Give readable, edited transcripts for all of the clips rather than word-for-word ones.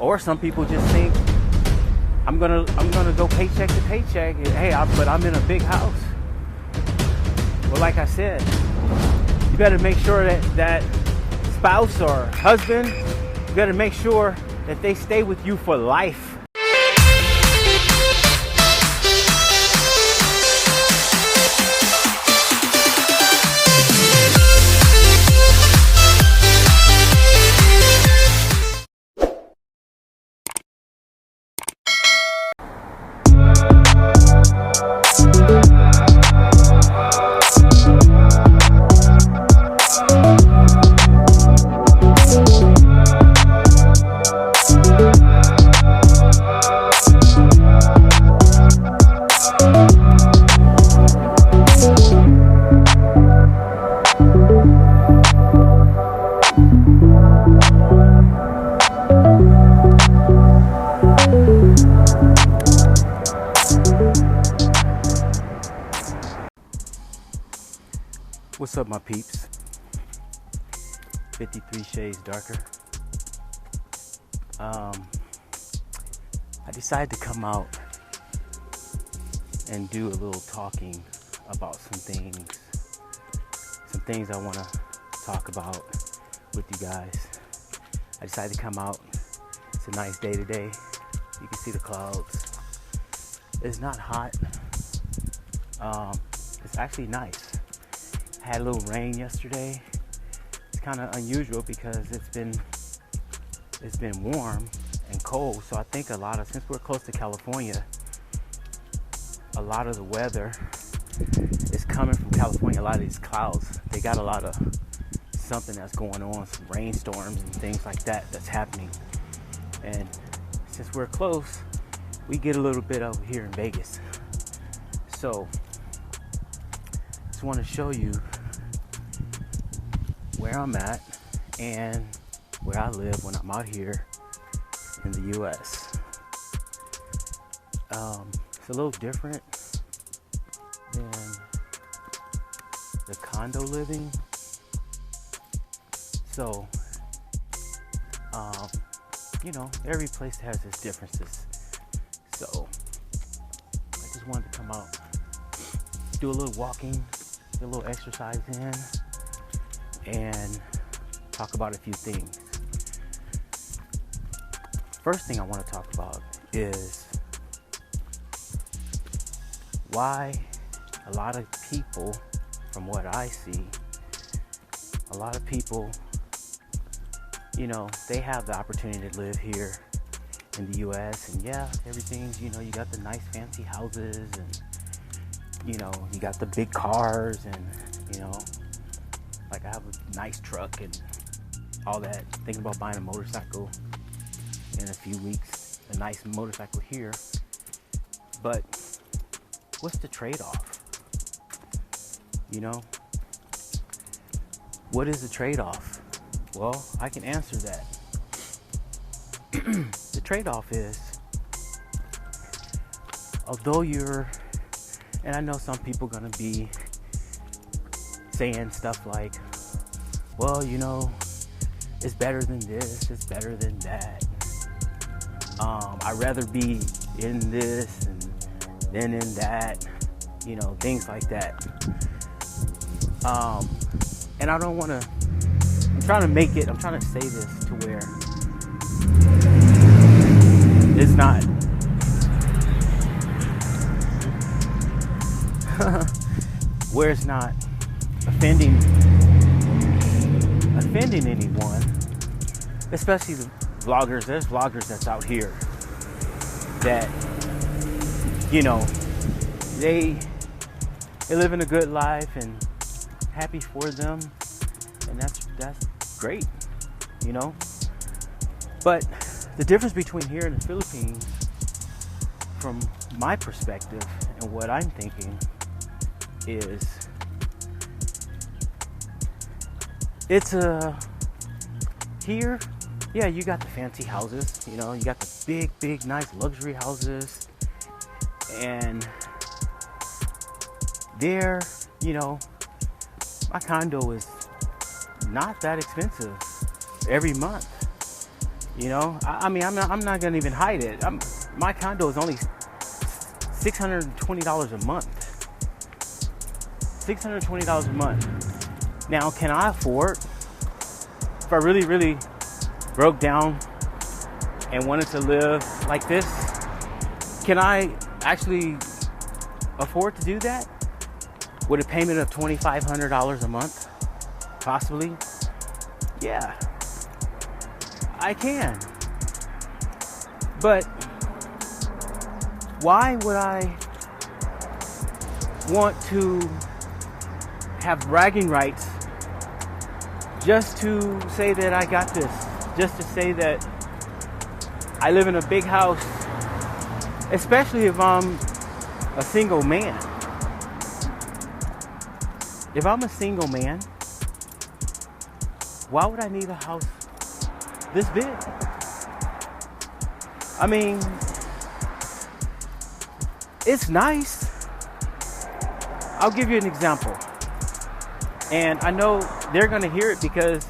Or some people just think I'm gonna go paycheck to paycheck. And, hey, but I'm in a big house. Well, like I said, you better make sure that spouse or husband, you better make sure that they stay with you for life. What's up, my peeps? 53 shades darker. I decided to come out and do a little talking about some things I want to talk about with you guys. I decided to come out. It's a nice day today. You can see the clouds. It's not hot. It's actually nice. Had a little rain yesterday. It's kind of unusual because it's been warm and cold. So I think since we're close to California, a lot of the weather is coming from California. A lot of these clouds, they got a lot of something that's going on, some rainstorms and things like that's happening. And since we're close, we get a little bit over here in Vegas. So just want to show you where I'm at and where I live when I'm out here in the US. It's a little different than the condo living. So, every place has its differences. So, I just wanted to come out, do a little walking, get a little exercise in, and talk about a few things. First thing I want to talk about is why a lot of people, from what I see, a lot of people, they have the opportunity to live here in the US, and everything's, you got the nice fancy houses, and you got the big cars, and like I have a nice truck and all that. Thinking about buying a motorcycle in a few weeks, a nice motorcycle here. But what's the trade-off? What is the trade-off? Well, I can answer that. The trade-off is, although and I know some people gonna be saying stuff like, well, it's better than this, it's better than that. I'd rather be in this than in that, things like that. And I don't want to, I'm trying to say this to where it's not, where it's not offending anyone, especially the vloggers. There's vloggers that's out here that, they living a good life and happy for them, and that's great, But the difference between here and the Philippines, from my perspective and what I'm thinking, is it's here, you got the fancy houses, you got the big nice luxury houses, and there, my condo is not that expensive every month. You know, I mean, I'm not gonna even hide it. My condo is only $620 a month. $620 a month. Now, can I afford? If I really, really broke down and wanted to live like this, can I actually afford to do that? With a payment of $2,500 a month? Possibly? Yeah, I can. But why would I want to have bragging rights just to say that I got this? Just to say that I live in a big house, especially if I'm a single man. If I'm a single man, why would I need a house this big? I mean, it's nice. I'll give you an example. And I know they're going to hear it because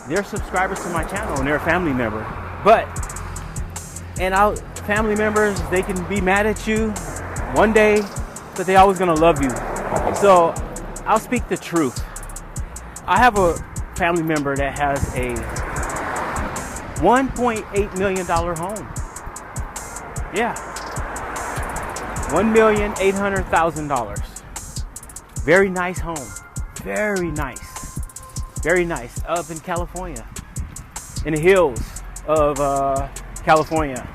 they're subscribers to my channel and they're a family member. Family members, they can be mad at you one day, but they always going to love you. So I'll speak the truth. I have a family member that has a $1.8 million home. Yeah. $1,800,000. Very nice home. Very nice. Very nice. Up in California. In the hills of California.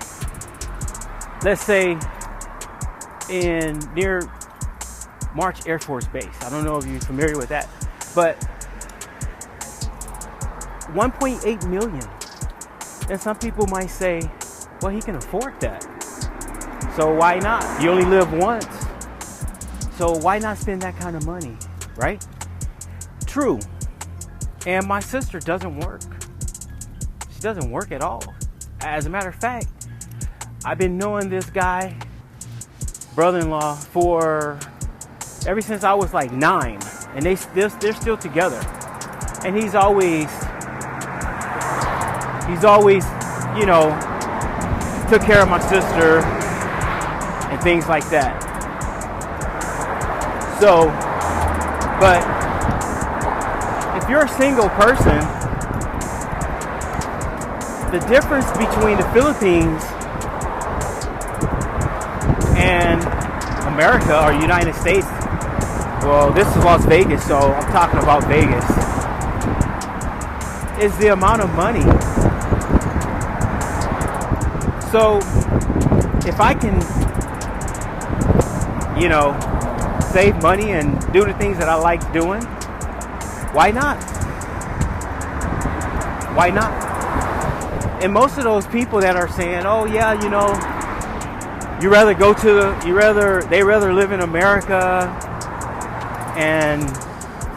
Let's say near March Air Force Base. I don't know if you're familiar with that. But 1.8 million. And some people might say, well, he can afford that. So why not? You only live once. So why not spend that kind of money, right? True. And my sister doesn't work. She doesn't work at all. As a matter of fact, I've been knowing this guy, brother-in-law, for ever since I was like 9. And they're still together. And he's always, you know, took care of my sister and things like that. So, but if you're a single person, the difference between the Philippines and America or United States, well, this is Las Vegas, so I'm talking about Vegas, is the amount of money. So if I can, you know, save money and do the things that I like doing, why not? Why not? And most of those people that are saying, oh yeah, you know, they rather live in America and,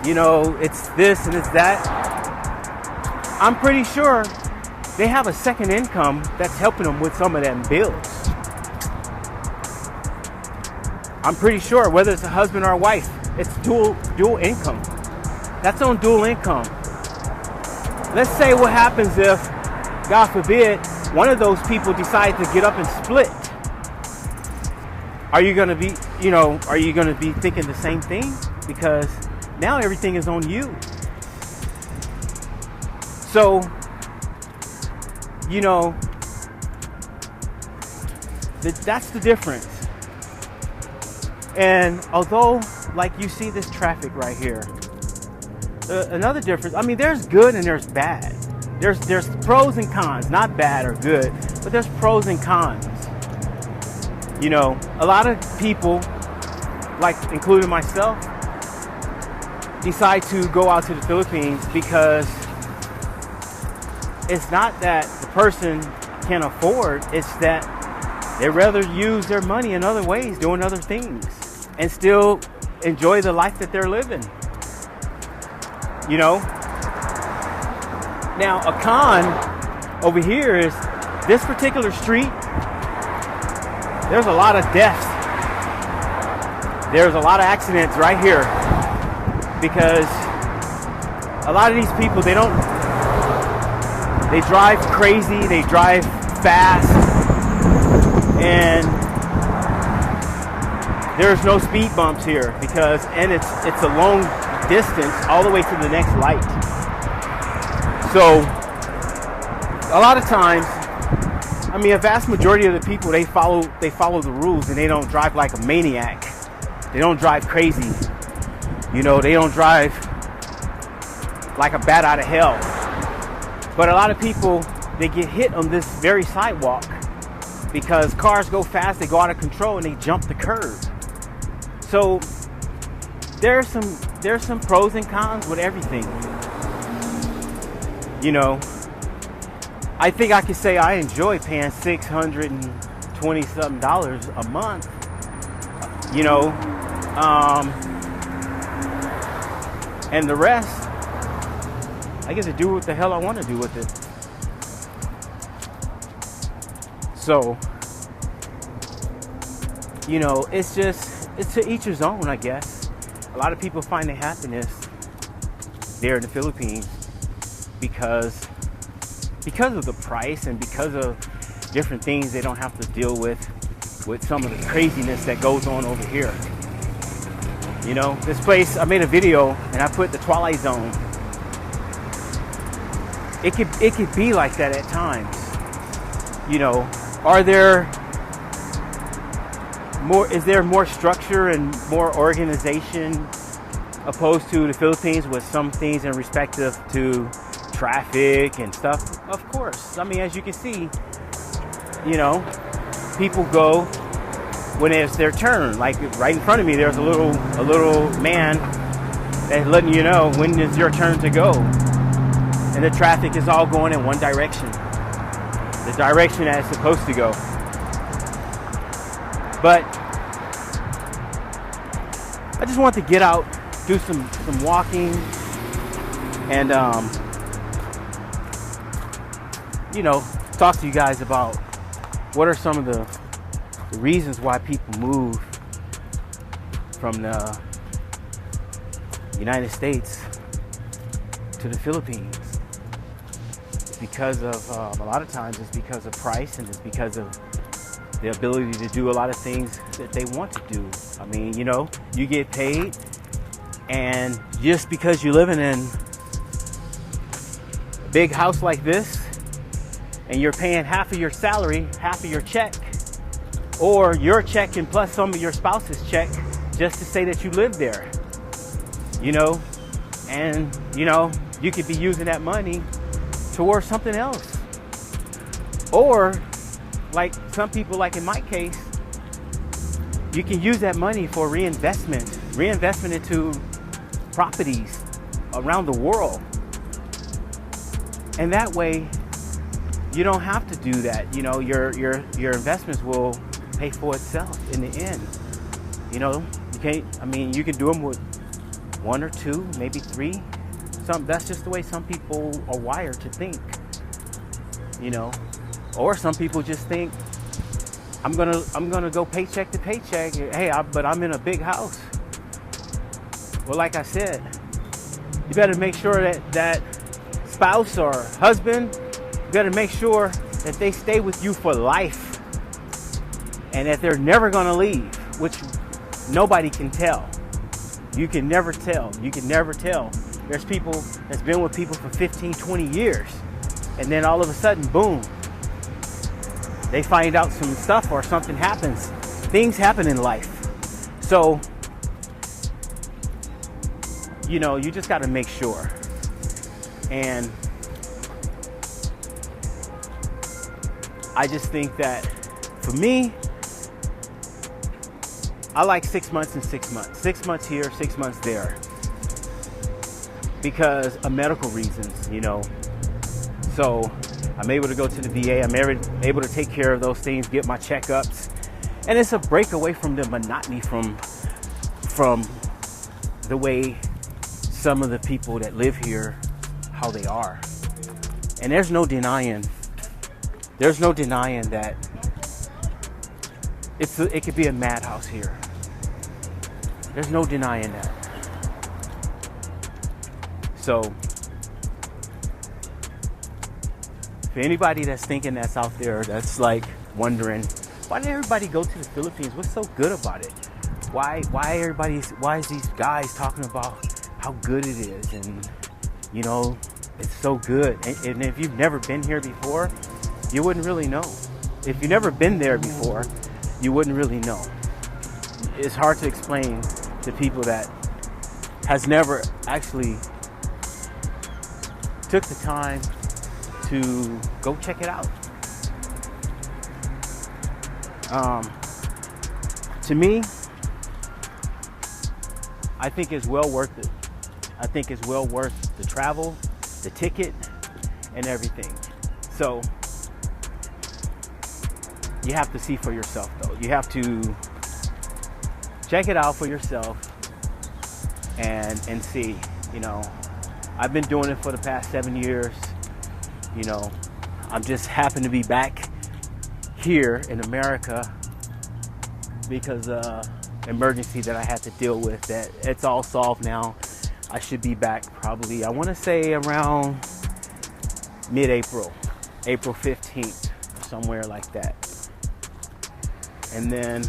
you know, it's this and it's that. I'm pretty sure they have a second income that's helping them with some of them bills. I'm pretty sure, whether it's a husband or a wife, it's dual income. That's on dual income. Let's say what happens if, God forbid, one of those people decide to get up and split. Are you going to be, you know, are you going to be thinking the same thing? Because now everything is on you. So, you know, that's the difference. And although, like, you see this traffic right here, another difference, I mean, there's good and there's bad. There's pros and cons, not bad or good, but there's pros and cons. You know, a lot of people, like including myself, decide to go out to the Philippines because it's not that the person can afford, it's that they rather use their money in other ways, doing other things, and still enjoy the life that they're living. You know? Now, a con over here is this particular street, there's a lot of deaths. There's a lot of accidents right here because a lot of these people, they They drive crazy, they drive fast, and there's no speed bumps here because, and it's a long distance all the way to the next light. So a lot of times, I mean, a vast majority of the people, they follow the rules, and they don't drive like a maniac. They don't drive crazy. You know, they don't drive like a bat out of hell. But a lot of people, they get hit on this very sidewalk because cars go fast, they go out of control, and they jump the curb. So there's some pros and cons with everything. You know, I think I could say I enjoy paying $620-something a month. You know, and the rest, I get to do what the hell I want to do with it. So, you know, it's to each his own, I guess. A lot of people find their happiness there in the Philippines because of the price and because of different things they don't have to deal with some of the craziness that goes on over here. You know, this place, I made a video and I put the Twilight Zone. It could be like that at times. You know, is there more structure and more organization opposed to the Philippines with some things in respect to traffic and stuff? Of course. I mean, as you can see, you know, people go when it's their turn. Like right in front of me, there's a little man that's letting you know when it's your turn to go. And the traffic is all going in one direction. The direction that it's supposed to go. But I just want to get out, do some walking, and you know, talk to you guys about what are some of the reasons why people move from the United States to the Philippines. It's because of a lot of times it's because of price, and it's because of the ability to do a lot of things that they want to do. I mean, you know, you get paid, and just because you're living in a big house like this, and you're paying half of your salary, half of your check, or your check and plus some of your spouse's check, just to say that you live there, you know, and, you know, you could be using that money towards something else. Or, like some people, like in my case, you can use that money for reinvestment into properties around the world. And that way, you don't have to do that. You know, your investments will pay for itself in the end. You know, you can't, I mean, you can do them with 1 or 2, maybe 3. That's just the way some people are wired to think. You know, or some people just think, I'm gonna go paycheck to paycheck. Hey, but I'm in a big house. Well, like I said, you better make sure that spouse or husband, you better make sure that they stay with you for life, and that they're never gonna leave, which nobody can tell. You can never tell. You can never tell. There's people that's been with people for 15, 20 years, and then all of a sudden, boom, they find out some stuff or something happens. Things happen in life. So, you know, you just got to make sure. And I just think that for me, I like 6 months and 6 months. 6 months here, 6 months there. Because of medical reasons, you know. So I'm able to go to the VA. I'm able to take care of those things, get my checkups. And it's a break away from the monotony from the way some of the people that live here, how they are. And there's no denying that it could be a madhouse here. There's no denying that. So For anybody that's thinking that's out there, that's like wondering, why did everybody go to the Philippines? What's so good about it? Why is these guys talking about how good it is? And you know, it's so good. And if you've never been here before, you wouldn't really know. If you've never been there before, you wouldn't really know. It's hard to explain to people that has never actually took the time to go check it out. To me, I think it's well worth it. I think it's well worth the travel, the ticket, and everything. So you have to see for yourself, though. You have to check it out for yourself and see. You know, I've been doing it for the past 7 years. You know, I'm just happen to be back here in America because emergency that I had to deal with. That it's all solved now. I should be back probably, I want to say around mid-April, April 15th, somewhere like that. And then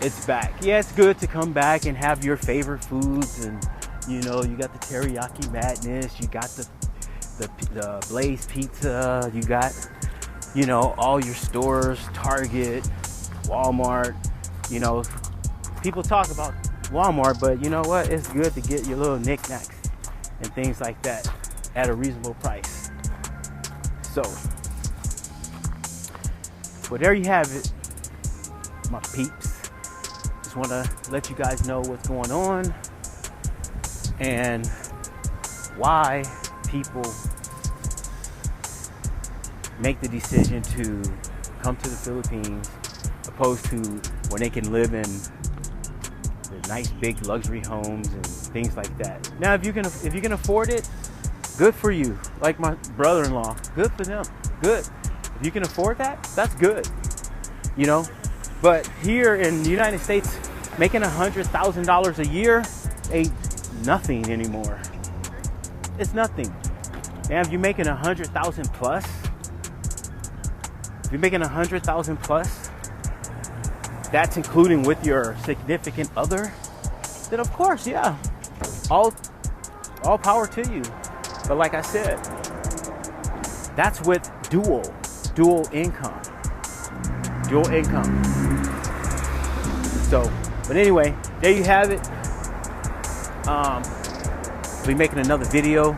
it's back. Yeah, it's good to come back and have your favorite foods, and you know, you got the teriyaki madness, you got the Blaze Pizza, you got, you know, all your stores, Target, Walmart. You know, people talk about Walmart, but you know what? It's good to get your little knickknacks and things like that at a reasonable price. So, well, there you have it, my peeps. Just want to let you guys know what's going on and why people make the decision to come to the Philippines opposed to where they can live in the nice big luxury homes and things like that. Now, if you can afford it, good for you. Like my brother-in-law, good for them. Good. If you can afford that, that's good. You know, but here in the United States, making $100,000 a year ain't nothing anymore. It's nothing. Now, if you're making 100,000 plus, if you're making 100,000 plus, that's including with your significant other, then of course, yeah, all power to you. But like I said, that's with dual income. So, but anyway, there you have it. I'll be making another video.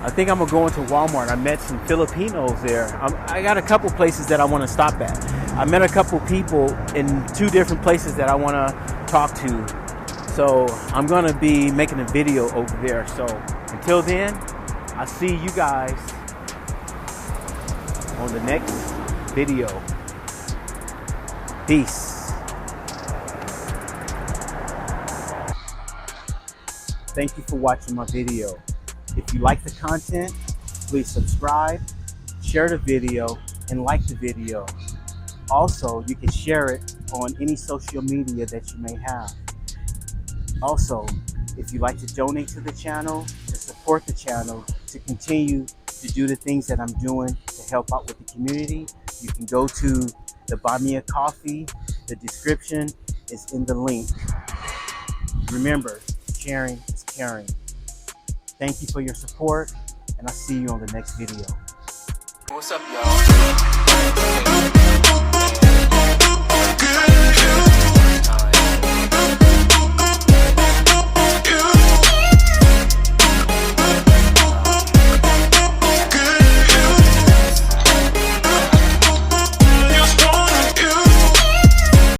I think I'm gonna go into Walmart. I met some Filipinos there. I got a couple places that I want to stop at. I met a couple people in 2 different places that I want to talk to. So I'm gonna be making a video over there. So until then, I'll see you guys on the next video. Peace. Thank you for watching my video. If you like the content, please subscribe, share the video, and like the video. Also, you can share it on any social media that you may have. Also, if you'd like to donate to the channel, to support the channel, to continue to do the things that I'm doing to help out with the community, you can go to the Buy Me a Coffee. The description is in the link. Remember, sharing is caring. Thank you for your support, and I'll see you on the next video. What's up, y'all?